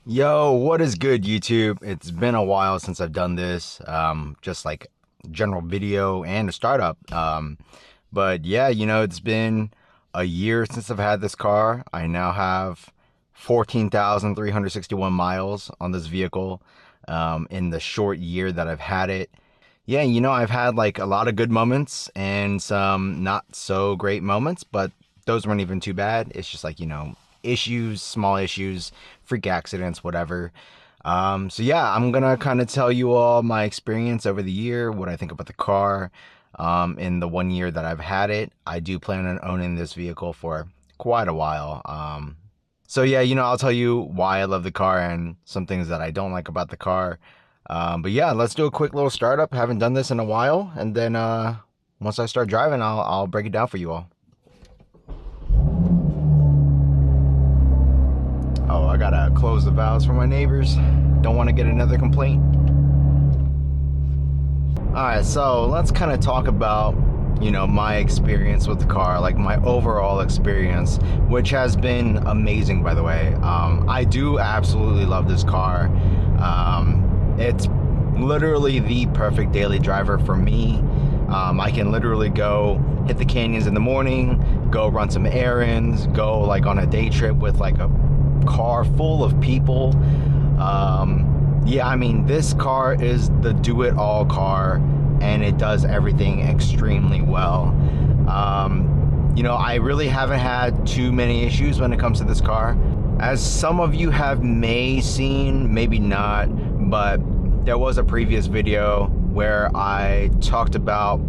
Yo, what is good, YouTube? It's been a while since I've done this, just like general video and a startup. But yeah, it's been a year since I've had this car. I now have 14,361 miles on this vehicle, in the short year that I've had it. Yeah, I've had like a lot of good moments and some not so great moments, but those weren't even too bad. It's just like, issues, small issues, freak accidents, whatever. So yeah, I'm gonna kind of tell you all my experience over the year, what I think about the car, in the 1 year that I've had it. I do plan on owning this vehicle for quite a while. So yeah, I'll tell you why I love the car and some things that I don't like about the car. But yeah, let's do a quick little startup. Haven't done this in a while, and then once I start driving, I'll break it down for you all. Oh, I gotta close the valves for my neighbors. Don't want to get another complaint. Alright, so let's kind of talk about, my experience with the car, like my overall experience, which has been amazing, by the way. I do absolutely love this car. It's literally the perfect daily driver for me. I can literally go hit the canyons in the morning, go run some errands, go like on a day trip with like a car full of people. Yeah, I mean, this car is the do-it-all car, and it does everything extremely well. I really haven't had too many issues when it comes to this car. As some of you have may seen, maybe not, but there was a previous video where I talked about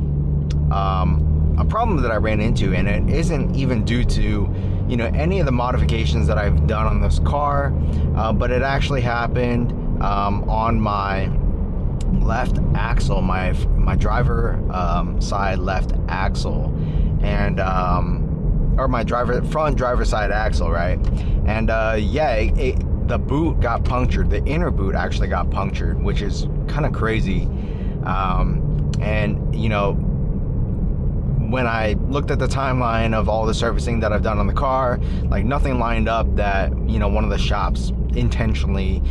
a problem that I ran into, and it isn't even due to any of the modifications that I've done on this car, but it actually happened on my left axle, my driver side left axle, and or my front driver side axle, right? And yeah, the boot got punctured. The inner boot actually got punctured, which is kind of crazy. And when I looked at the timeline of all the servicing that I've done on the car, like nothing lined up that one of the shops intentionally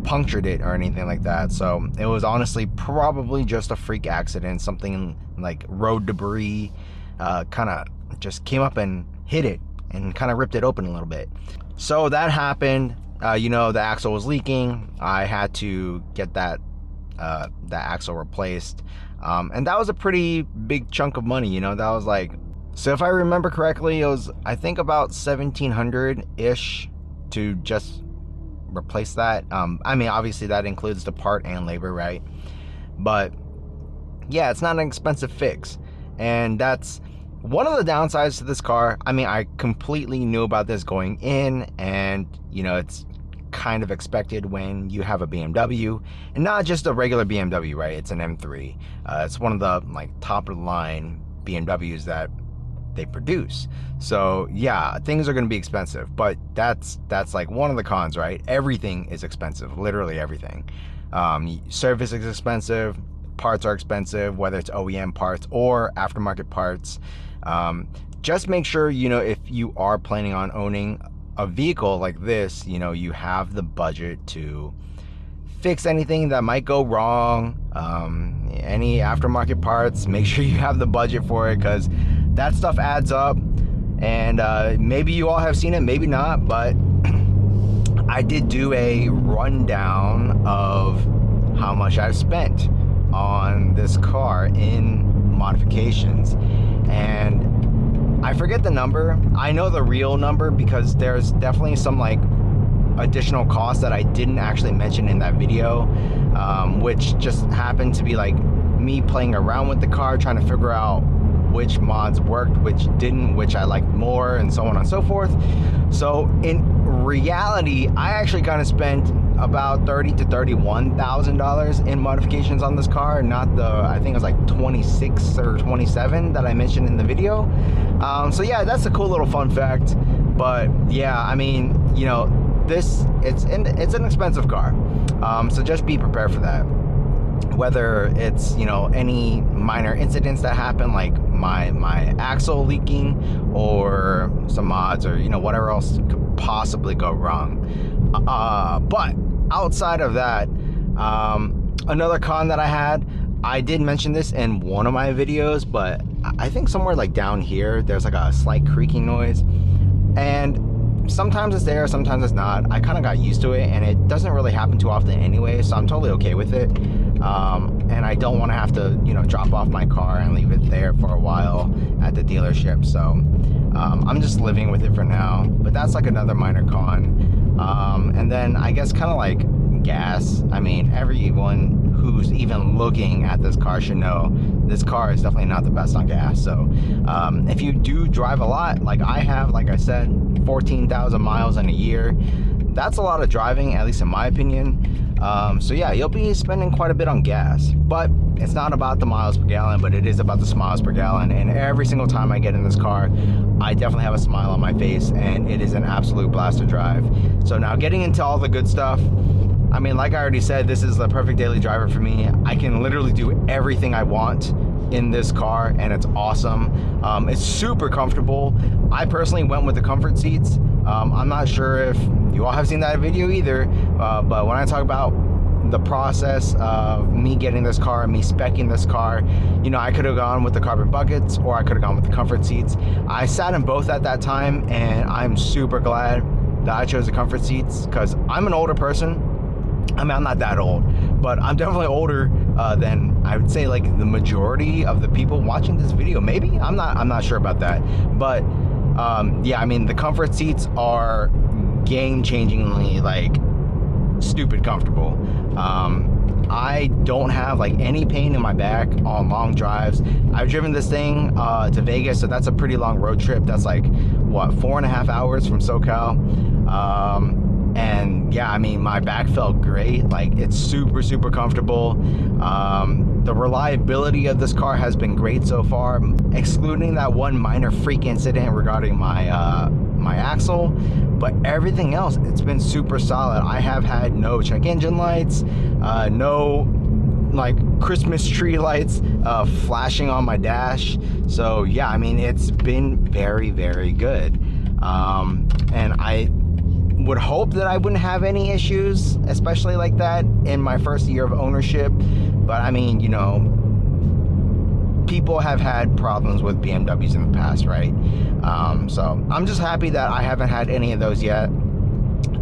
punctured it or anything like that. So it was honestly probably just a freak accident. Something like road debris kind of just came up and hit it and kind of ripped it open a little bit. So that happened. The axle was leaking. I had to get that axle replaced. And that was a pretty big chunk of money, that was like, so if I remember correctly, it was, I think, about 1,700-ish to just replace that. I mean, obviously that includes the part and labor, right? But yeah, it's not an expensive fix. And that's one of the downsides to this car. I mean, I completely knew about this going in, and it's kind of expected when you have a BMW, and not just a regular BMW, right? It's an M3. It's one of the like top of the line BMWs that they produce. So yeah, things are going to be expensive, but that's like one of the cons, right? Everything is expensive, literally everything. Service is expensive, parts are expensive, whether it's OEM parts or aftermarket parts. Just make sure, if you are planning on owning a vehicle like this, you have the budget to fix anything that might go wrong. Any aftermarket parts, make sure you have the budget for it, because that stuff adds up. And maybe you all have seen it, maybe not, but I did do a rundown of how much I've spent on this car in modifications, and I forget the number. I know the real number because there's definitely some like additional costs that I didn't actually mention in that video, which just happened to be like me playing around with the car, trying to figure out which mods worked, which didn't, which I liked more, and so on and so forth. So in reality, I actually kind of spent about $30,000 to $31,000 in modifications on this car, not the, I think it was like 26 or 27 that I mentioned in the video. So yeah, that's a cool little fun fact. But yeah, I mean, it's an expensive car, so just be prepared for that. Whether it's any minor incidents that happen, like my axle leaking, or some mods, or whatever else could possibly go wrong. But outside of that, another con that I had, I did mention this in one of my videos, but I think somewhere like down here there's like a slight creaking noise, and sometimes it's there, sometimes it's not. I kind of got used to it, and it doesn't really happen too often anyway, so I'm totally okay with it. And I don't want to have to, you know, drop off my car and leave it there for a while at the dealership, so I'm just living with it for now. But that's like another minor con. And then I guess kind of like gas. I mean, everyone who's even looking at this car should know this car is definitely not the best on gas. So if you do drive a lot, like I have, like I said, 14,000 miles in a year, that's a lot of driving, at least in my opinion. So yeah, you'll be spending quite a bit on gas, but it's not about the miles per gallon, but it is about the miles per gallon. And every single time I get in this car, I definitely have a smile on my face, and it is an absolute blast to drive. So now getting into all the good stuff, I mean, like I already said, this is the perfect daily driver for me. I can literally do everything I want in this car, and it's awesome. It's super comfortable. I personally went with the comfort seats. I'm not sure if you all have seen that video either, but when I talk about the process of me getting this car, me speccing this car, you know, I could have gone with the carbon buckets, or I could have gone with the comfort seats. I sat in both at that time, and I'm super glad that I chose the comfort seats, because I'm an older person. I mean, I'm not that old, but I'm definitely older than I would say like the majority of the people watching this video. Maybe I'm not sure about that, but yeah, I mean, the comfort seats are game-changingly like stupid comfortable. I don't have like any pain in my back on long drives. I've driven this thing to Vegas, so that's a pretty long road trip. That's like what, 4.5 hours from SoCal. And yeah, I mean, my back felt great. Like, it's super comfortable. The reliability of this car has been great so far, excluding that one minor freak incident regarding my my axle. But everything else, it's been super solid. I have had no check engine lights, no like Christmas tree lights flashing on my dash. So yeah, I mean, it's been very good. And I would hope that I wouldn't have any issues, especially like that, in my first year of ownership. But I mean, you know, people have had problems with BMWs in the past, right? So I'm just happy that I haven't had any of those yet.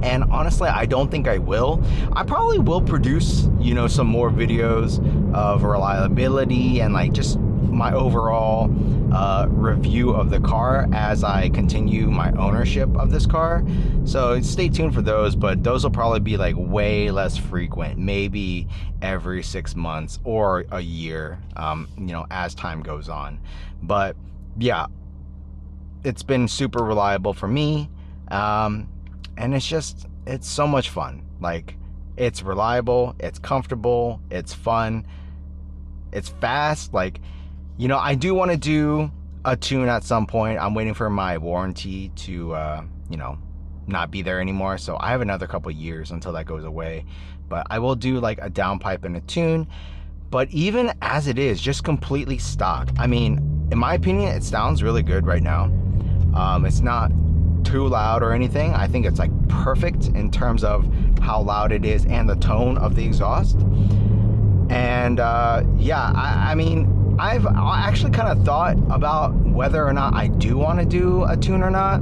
And honestly, I don't think I will. I probably will produce, you know, some more videos of reliability and like just my overall review of the car as I continue my ownership of this car. So stay tuned for those, but those will probably be like way less frequent, maybe every 6 months or a year, you know, as time goes on. But yeah, it's been super reliable for me. And it's so much fun. Like, it's reliable, it's comfortable, it's fun, it's fast. Like, you know, I do want to do a tune at some point. I'm waiting for my warranty to, you know, not be there anymore. So I have another couple years until that goes away. But I will do like a downpipe and a tune. But even as it is, just completely stock, I mean, in my opinion, it sounds really good right now. It's not too loud or anything. I think it's like perfect in terms of how loud it is and the tone of the exhaust. And yeah, I mean, I've actually kind of thought about whether or not I do want to do a tune or not,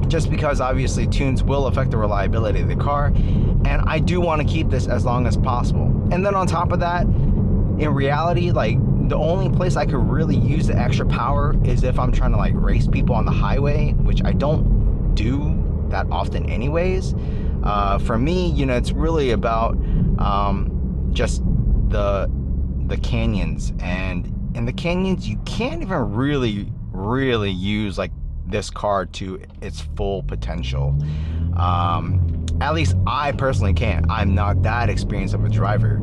just because obviously tunes will affect the reliability of the car, and I do want to keep this as long as possible. And then on top of that, in reality, like, the only place I could really use the extra power is if I'm trying to like race people on the highway, which I don't do that often anyways. For me, you know, it's really about just the canyons, and in the canyons you can't even really use like this car to its full potential. At least I personally can't. I'm not that experienced of a driver.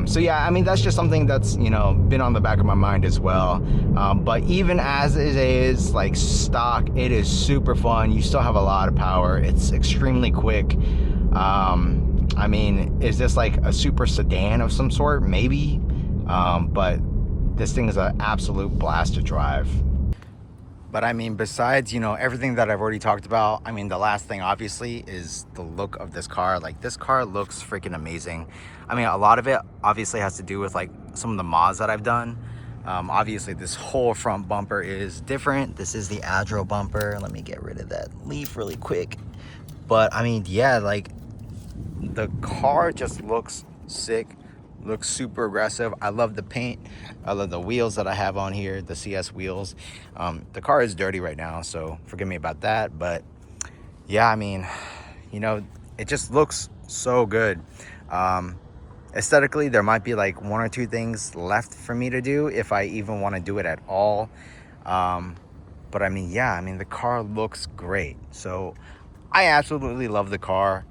So yeah, I mean, that's just something that's, you know, been on the back of my mind as well. But even as it is like stock, it is super fun. You still have a lot of power. It's extremely quick. I mean, is this like a super sedan of some sort? Maybe. But this thing is an absolute blast to drive. But I mean, besides, you know, everything that I've already talked about, I mean, the last thing obviously is the look of this car. Like, this car looks freaking amazing. I mean, a lot of it obviously has to do with like some of the mods that I've done. Obviously this whole front bumper is different. This is the Adro bumper. Let me get rid of that leaf really quick. But I mean, yeah, like the car just looks sick, looks super aggressive. I love the paint. I love the wheels that I have on here, the CS wheels. The car is dirty right now, so forgive me about that. But yeah, I mean, you know, it just looks so good. Aesthetically, there might be like one or two things left for me to do if I even want to do it at all. But I mean, yeah, I mean, the car looks great. So I absolutely love the car.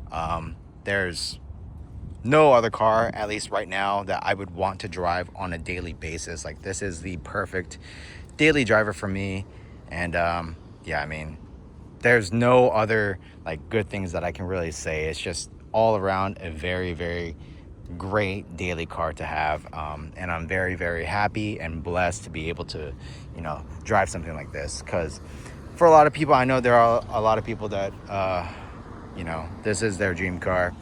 There's no other car, at least right now, that I would want to drive on a daily basis. Like, this is the perfect daily driver for me. And yeah, I mean, there's no other like good things that I can really say. It's just all around a very, very great daily car to have. And I'm very, very happy and blessed to be able to, you know, drive something like this. Because for a lot of people, I know there are a lot of people that you know, this is their dream car.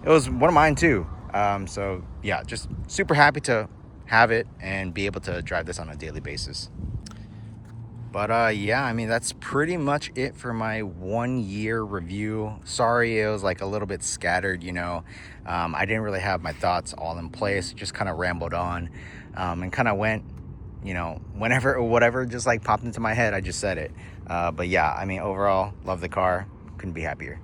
It was one of mine too. So yeah, just super happy to have it and be able to drive this on a daily basis. But yeah, I mean, that's pretty much it for my 1 year review. Sorry, it was like a little bit scattered, you know. I didn't really have my thoughts all in place, just kind of rambled on and kind of went, you know, whenever or whatever just like popped into my head, I just said it. But yeah, I mean, overall, love the car, couldn't be happier.